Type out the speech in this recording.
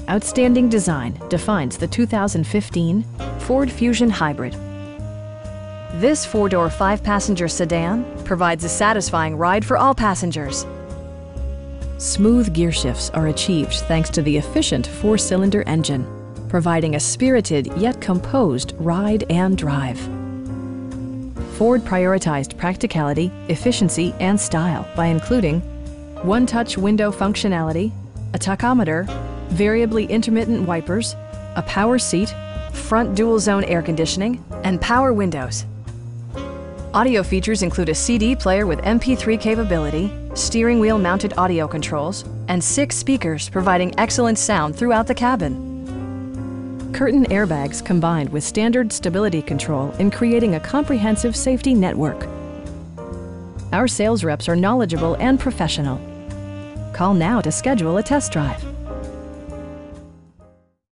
Outstanding design defines the 2015 Ford Fusion Hybrid. This four-door, five-passenger sedan provides a satisfying ride for all passengers. Smooth gear shifts are achieved thanks to the efficient four-cylinder engine, providing a spirited yet composed ride and drive. Ford prioritized practicality, efficiency, and style by including one-touch window functionality, a tachometer, variably intermittent wipers, a power seat, front dual-zone air conditioning, and power windows. Audio features include a CD player with MP3 capability, steering wheel mounted audio controls, and 6 speakers providing excellent sound throughout the cabin. Curtain airbags combined with standard stability control in creating a comprehensive safety network. Our sales reps are knowledgeable and professional. Call now to schedule a test drive.